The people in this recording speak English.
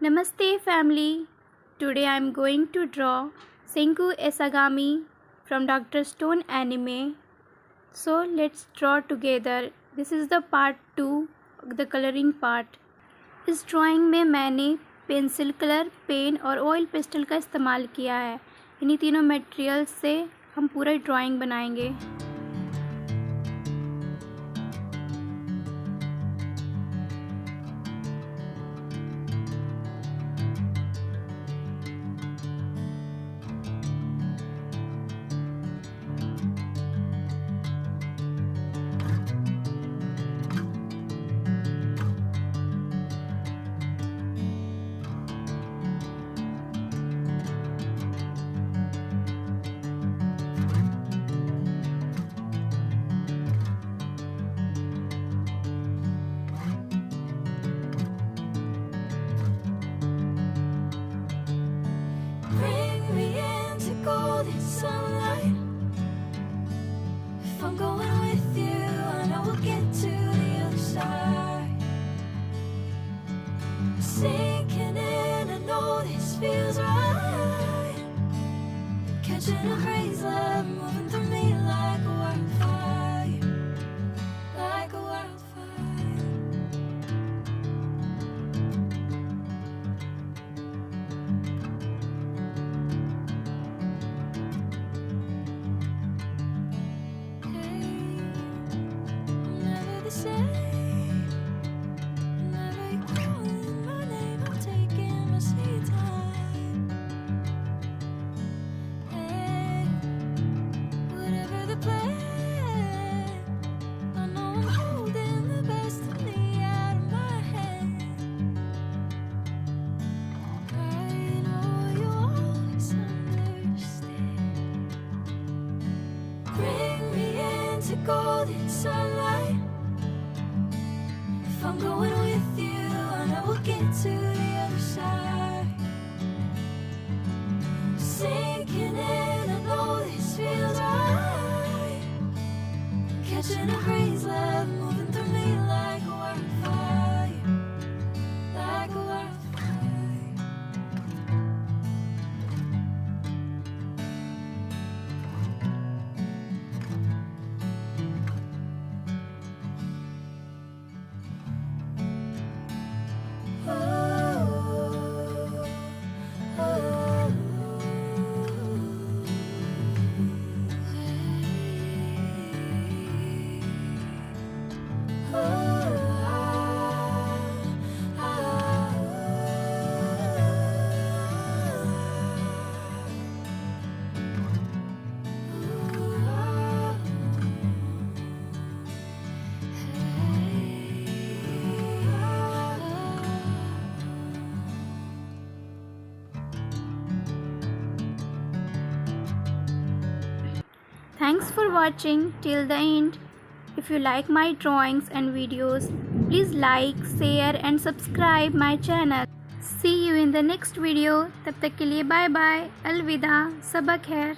Namaste family. Today I am going to draw Senku Ishigami from Dr. Stone anime. So let's draw together. This is the part 2, the coloring part. इस drawing में मैंने pencil colour, pen और oil pastel का इस्तेमाल किया है। इन्हीं तीनों मटेरियल्स से हम पूरा ड्राइंग बनाएंगे। Golden sunlight. If I'm going with you, I know we'll get to the other side. Sinking in, I know this feels right. Catching a breeze, love moving through me like a wildfire, like a wildfire. Golden sunlight. If I'm going with you, I know we'll get to the other side. Sinking in, I know this feels right. Catching a breeze, love moving through me like a wildfire, like a wildfire. Thanks for watching till the end. If you like my drawings and videos, please like, share and subscribe my channel. See you in the next video. तब तक के लिए bye bye. अलविदा. सबक खैर.